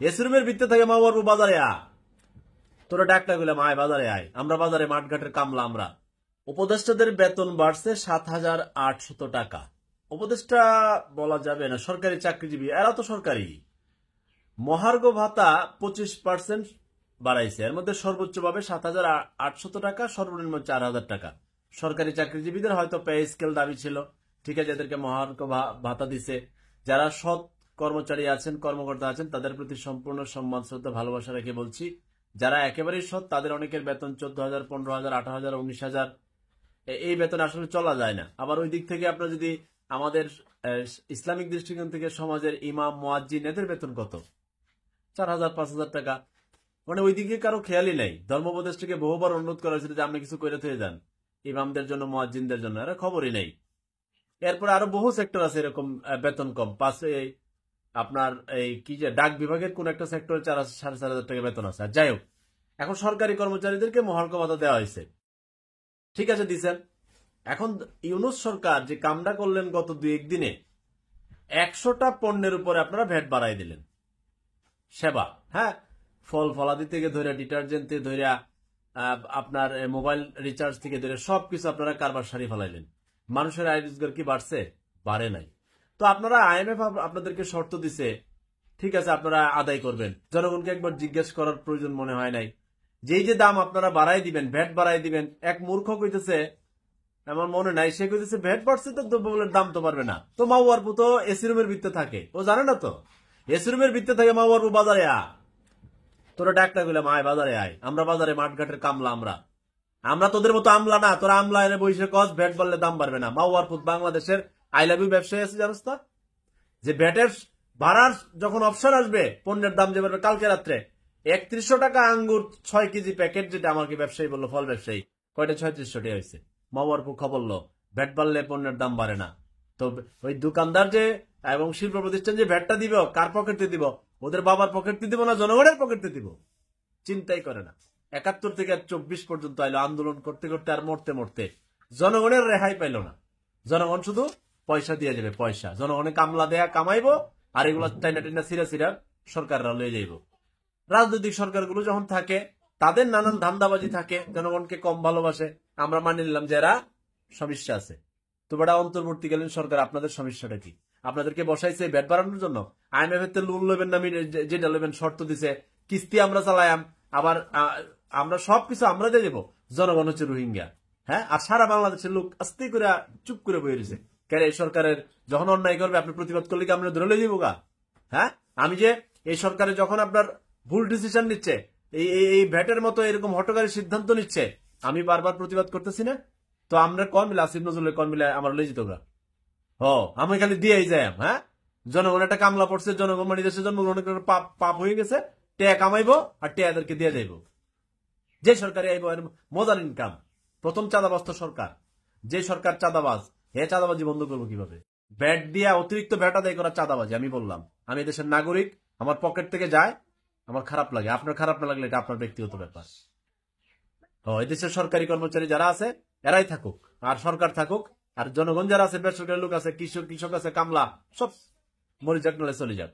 AC রুমের ভিতরে থেকে মা বাবু বাজারে তোরা ডাকটা গেলাম আয় বাজারে আয়, আমরা বাজারে মাঠঘাটের কামলা। আমরা উপদেষ্টাদের বেতন বাড়ছে ৭,৮০০ টাকা। উপদেষ্টা বলা যাবে না, সরকারি চাকরিজীবী, এরা তো সরকারি। মহার্ঘ ভাতা 25% বাড়াইছে, এর মধ্যে সর্বোচ্চ ভাবে ৭,৮০০ টাকা, সর্বনিম্ন ৪,০০০ টাকা। সরকারি চাকরিজীবীদের হয়তো পে স্কেল দাবি ছিল, ঠিক আছে, এদেরকে মহার্ঘ ভাতা দিছে। যারা সৎ কর্মচারী আছেন, কর্মকর্তা আছেন, তাদের প্রতি সম্পূর্ণ সম্মান শ্রদ্ধা ভালোবাসা রেখে বলছি, যারা একেবারেই সৎ তাদের অনেকের বেতন ১৪,০০০, ১৫,০০০, ১৮,০০০, ১৯,০০০, এই বেতন আসলে চলা যায় না। আবার ওই দিক থেকে আপনার যদি আমাদের ইসলামিক দৃষ্টিকোণ থেকে সমাজের ইমাম, মুয়াজ্জিন, এদের বেতন কত? ৪,০০০, ৫,০০০ টাকা। মানে ওই দিকে কারো খেয়ালই নাই। ধর্ম উপদেষ্টাকে বহুবার অনুরোধ করা হয়েছিল যে আপনি কিছু করে থেকে যান ইমামদের জন্য, মুয়াজ্জিনদের জন্য, এরা খবরই নেই। এরপরে আরো বহু সেক্টর আছে এরকম বেতন কম। পাশে আপনার এই কি যে ডাক বিভাগের কোন একটা সেক্টরে ৪,৫০০ টাকা বেতন আছে। আর যাই হোক, এখন সরকারি কর্মচারীদেরকে মহার্ঘ ভাতা দেওয়া হয়েছে, ঠিক আছে, দিচ্ছেন। এখন ইউনূস সরকার যে কামটা করলেন গত ২-১ দিনে, ১০০টা পণ্যের উপরে আপনারা ভ্যাট বাড়াই দিলেন। সেবা, হ্যাঁ, ফল ফলাদি থেকে ধরে, ডিটারজেন্ট থেকে ধরে, আপনার মোবাইল রিচার্জ থেকে ধরে সবকিছু আপনারা কারবার সারি ফেলাইলেন। মানুষের আয় রোজগার কি বাড়ছে? বাড়ে নাই। তো আপনারা IMF আপনাদেরকে শর্ত দিছে, ঠিক আছে, আপনারা আদায় করবেন। জনগণকে একবার জিজ্ঞেস করার প্রয়োজন মনে হয় নাই? যেই যে দাম আপনারা বাড়াই দিবেন, ভ্যাট বাড়াই দিবেন, এক মূর্খ কইতেছে, আমার মনে নাই, সে কইতেছে ভ্যাট বাড়ছে তো দ্রব্যমূল্যের দাম তো বাড়বে না। তো মা বাবু তো এসি রুমের ভিতরে থাকে, ও জানে না তো? এসি রুমের ভিতরে থেকে মা বাবু বাজারে তোরা ডাকটা গেলাম আয় বাজারে আয়, আমরা বাজারে মাঠঘাটের কামলা। আমরা তোদের মতো আমলা না, তোরা আমলা এনে বসে কস ভ্যাট বাড়লে দাম বাড়বে না। মাওয়ার পুত বাংলাদেশের আই লাভ ইউ ব্যবসায়ী আছে, জানোস না? যে ভ্যাটের ভাড়ার যখন অপশন আসবে, পণ্যের দাম যে বাড়বে। কালকে রাত্রে ৩১০০ টাকা আঙ্গুর ৬ কেজি প্যাকেট, যেটা আমাকে ব্যবসায়ী বললো, ফল ব্যবসায়ী, কয়টা ৩৬০০ টাকা হয়েছে। মাওয়ার পু খবর বললো ভ্যাট বাড়লে পণ্যের দাম বাড়ে না। তো ওই দোকানদার যে এবং শিল্প প্রতিষ্ঠান যে ভ্যাটটা দিব, কার পকেটে দিব? ওদের বাবার পকেটে দিব না জনগণের পকেটে দিব? চিন্তাই করে না। ৭১ থেকে ২৪ পর্যন্ত আইলো, আন্দোলন করতে করতে আর মরতে মরতে জনগণের রেহাই পাইল না। জনগণ শুধু পয়সা দিয়ে যাবে, পয়সা। জনগণে কামলা দেয়া কামাইবো, আর এগুলো টাইনা টাইনা সিরা সিরা সরকাররা লয়ে যাইব। রাজনৈতিক সরকারগুলো যখন থাকে, তাদের নানান ধান্দাবাজি থাকে, জনগণকে কম ভালোবাসে। আমরা মানি নিলাম যে এরা সমস্যা আছে। তো বেটা, অন্তর্বর্তীকালীন সরকার, আপনাদের সমস্যাটা কি? আপনাদেরকে বসাইছে ভ্যাট বাড়ানোর জন্য? IMF এর লোন লবেন না, যেটা লবেন শর্ত দিছে, কিস্তি আমরা চালায়াম, আবার আমরা সবকিছু আমরা দিয়ে দেবো। জনগণ হচ্ছে রোহিঙ্গা, হ্যাঁ? আর সারা বাংলাদেশের লোক আস্তে করে চুপ করে বয়ে রয়েছে। কেন? এই সরকারের যখন অন্যায় করবে, আপনি প্রতিবাদ করলে কি আমরা ধরে লয়ে যাবো গা? হ্যাঁ, আমি যে এই সরকারে যখন আপনার ভুল ডিসিশন নিচ্ছে, এই ভ্যাটের মতো এরকম হটকারী সিদ্ধান্ত নিচ্ছে, আমি বারবার প্রতিবাদ করতেছি না? তো আমরা কন মিলে, আসিফ নজরুলের কন মিলে আমার লয়ে যেত গা। আমি খালি দিয়েই যাই। হ্যাঁ, জনগণ একটা কামলা পড়ছে, জনগণ মানে দেশে জন্মগ্রহণ করে পাপ হয়ে গেছে, টেয়া কামাইবো আর টেয়া এদেরকে দিয়ে যাইব। যে সরকারে আইব এর মজার ইনকাম। প্রথম চাঁদাবাজ তো সরকার। যে সরকার চাঁদাবাজ, চাঁদাবাজি বন্ধ করবো কিভাবে? ভ্যাট দিয়া অতিরিক্ত ভ্যাট আদায় করা চাঁদাবাজি। আমি বললাম, আমি দেশের নাগরিক, আমার পকেট থেকে যায়, আমার খারাপ লাগে। আপনার খারাপ না লাগলে এটা আপনার ব্যক্তিগত ব্যাপার। এই দেশের সরকারি কর্মচারী যারা আছে এরাই থাকুক, আর সরকার থাকুক, আর জনগণ যারা আছে, বেসরকারি লোক আছে, কৃষক আছে, কামলা, সব মরে যাক, নাহলে চলে যাক।